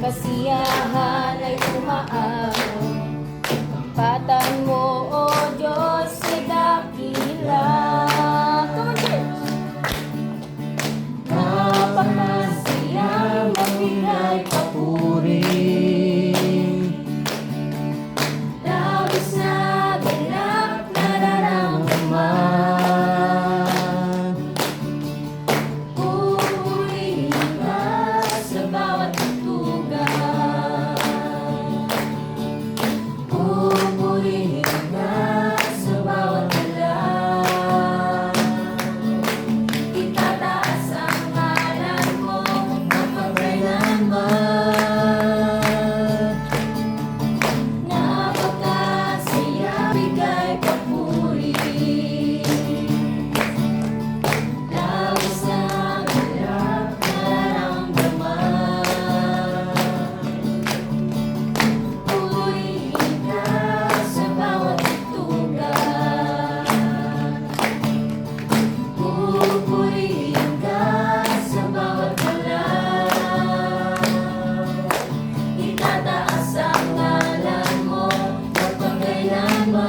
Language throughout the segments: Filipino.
Kasiyahan ay umaaraw. Patan mo, O Diyos, ay dakila. Come on, church! Napakasiyang magbigay papuri. Labis na galak nararamdaman. Purihin ka sa bawat tutugan. Purihin ka sa bawat alay. Itataas ang ngalan mo mapagkailanman. Napakasaya, bigay papuri. Labis na galak nararamdaman. Purihin ka sa bawat tutugan. Purihin ka sa bawat alay. Itataas ang ngalan mo magpakailanman.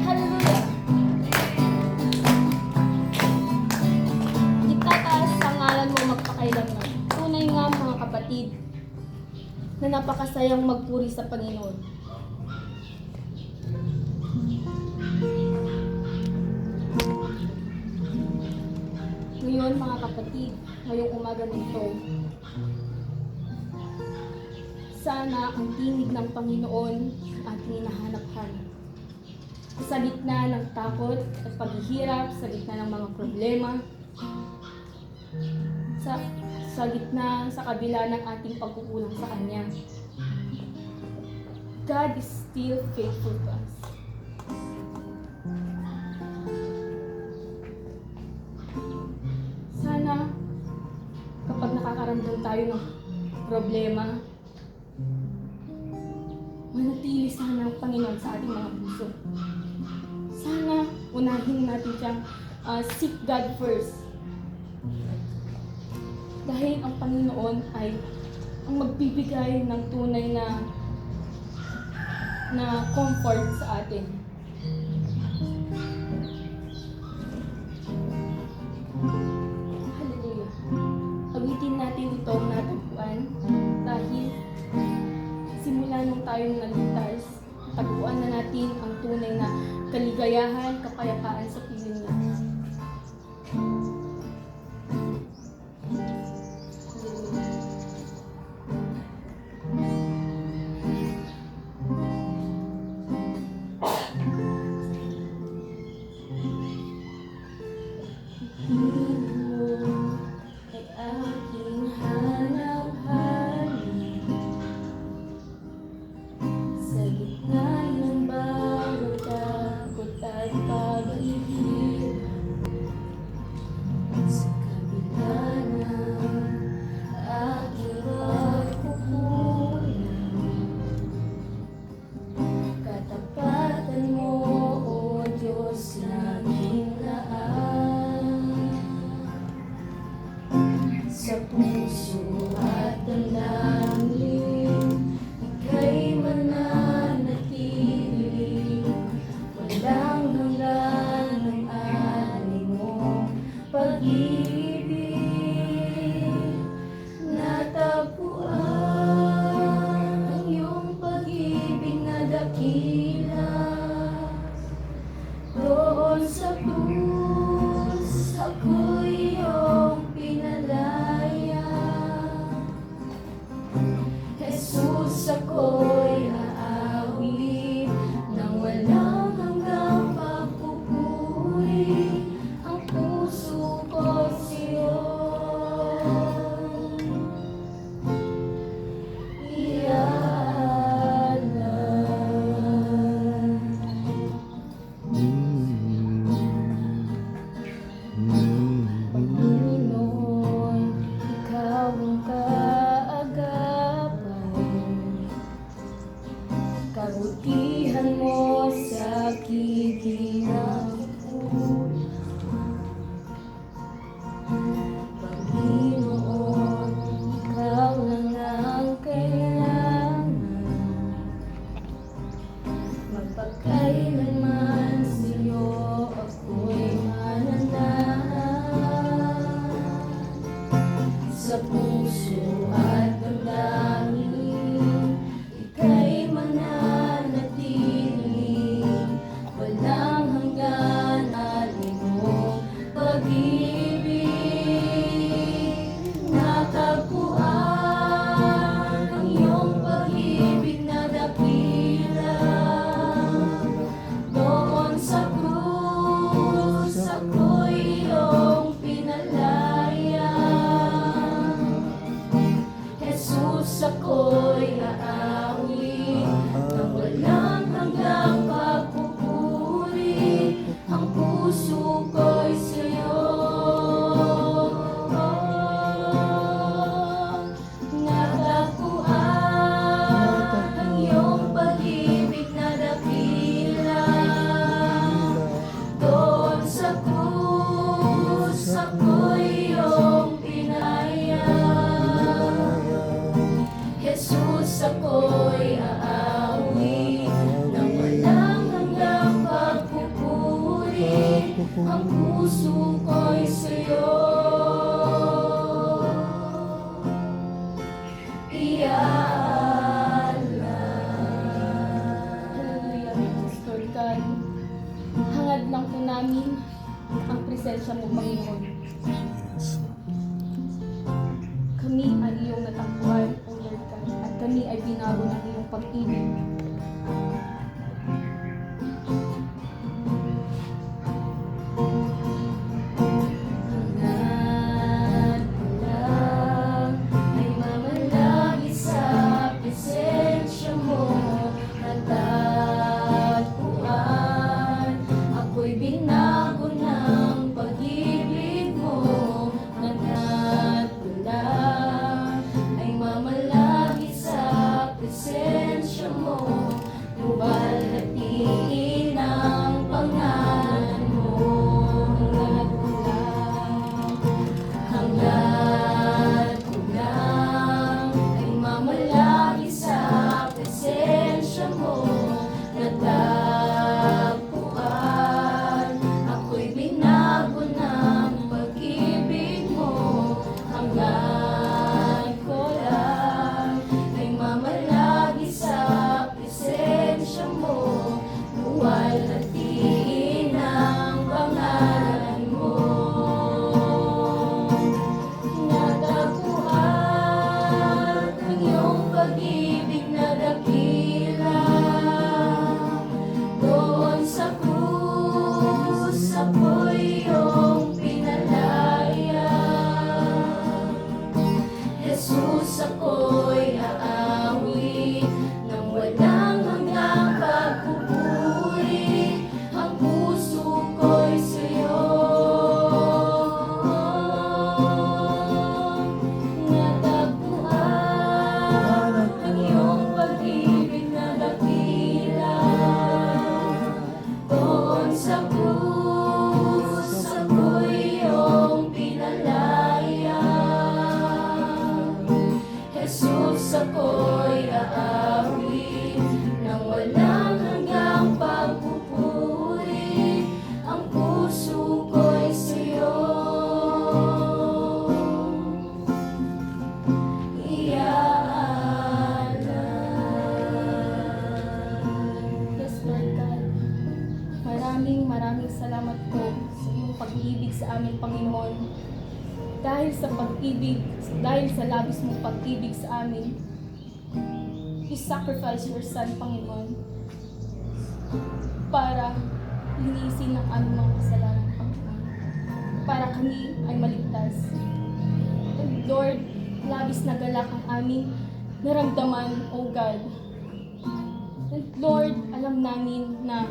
Hallelujah! Itataas ang ngalan mo magpakailanman. Tunay nga mga kapatid na napakasayang magpuri sa Panginoon. Ngayon mga kapatid, ngayong umaga nito, sana ang tinig ng Panginoon ang ating hinahanap-hanap. Sa gitna ng takot at paghihirap, sa gitna ng mga problema, sa gitna, sa kabila ng ating pagkukulang sa Kanya, God is still faithful to us. Sana, kapag nakakaramdam tayo ng problema, manatili sana ang Panginoon sa ating mga puso. Sana, unahin natin siyang seek God first. Dahil ang Panginoon ay ang magbibigay ng tunay na comfort sa atin. Hallelujah. Awitin natin itong natagpuan dahil simula nung tayong naligtas, tagpuan na natin ang tunay na kaligayahan, kapayapaan sa piling natin. Sa puso at dalangin, ika'y mananatili. Walang hanggan ng alay mo pag-ibig. Natagpuan ang iyong pag-ibig na dakila. Doon sa krus, ako'y iyong pinalaya. Jesus, ako'y aawit nang walang hanggang pagpupuri. Ang puso pag-ibig, natagpuan ang iyong pag-ibig na dakila. Doon sa krus, ako'y iyong pinalaya. Jesus, ako'y aawit nang walang hanggang pagpupuri. Ang puso ko'y sa'yo. Natagpuan ang iyong pag-ibig na dakila. Doon sa krus, ako'y iyong pinaya. Jesus, ako'y aawit nang walang hanggang pagpupuri. Ang puso ko'y sa'yo. Hallelujah, Lord God. Hangad lang po namin ang presensya mo, Panginoon. Kami ay iyong natagpuan, O Lord God, at kami ay binago ng iyong pag-ibig. Hangad lang ay mamalagi sa presensya mo. Natagpuan, ako'y binago ng pag-ibig mo. Natagpuan ay mamalagi sa presensya mo. Luwalhatiin ang pangalan mo. Hangad ko lang ay mamalagi sa presensya mo. Natagpuan, ako'y binago ng pag-ibig mo. Hangad ko lang ay mamalagi sa presensya mo. Luwalhatiin ang pangalan mo. Natagpuan ang iyong pag-ibig na dakila. Doon sa krus, ako'y iyong pinalaya. Jesus, ako'y aawit nang walang hanggang pagpupuri. Ang puso ko'y sa'yo. Natagpuan ang iyong pag-ibig na dakila. Doon sa krus, ako'y iyong pinalaya. Jesus, ako'y aawit nang walang hanggang pagpupuri. Ang puso ko'y sa'yo. Yes, Lord God. Maraming salamat po sa iyong pag-ibig sa amin, Panginoon. Dahil sa pag-ibig, dahil sa labis mong pag-ibig sa amin, you sacrifice your Son, Panginoon, para linisin ang aming mga kasalanan, Panginoon, para kami ay maligtas. And Lord, labis na galak ang aming naramdaman, O God. And Lord, alam namin na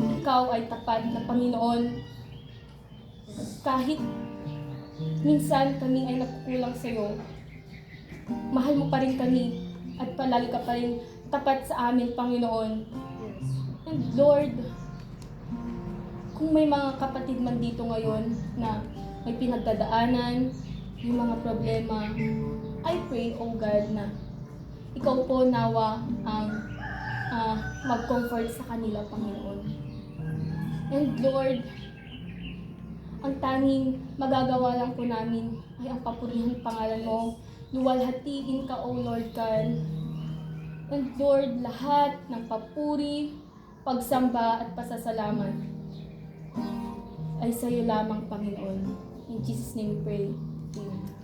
Ikaw ay tapat na Panginoon. Kahit minsan kami ay nagkukulang sa iyo, mahal mo pa rin kami at palagi ka pa rin tapat sa amin, Panginoon. And Lord, kung may mga kapatid man dito ngayon na may pinagdadaanan, may mga problema, I pray, O God, na Ikaw po nawa ang mag-comfort sa kanila, Panginoon. And Lord, ang tanging magagawa lang po namin ay ang papurihan pangalan mo. Luwalhatiin ka, O Lord God. And Lord, lahat ng papuri, pagsamba at pasasalamat ay sa iyo lamang, Panginoon. In Jesus' name we pray. Amen.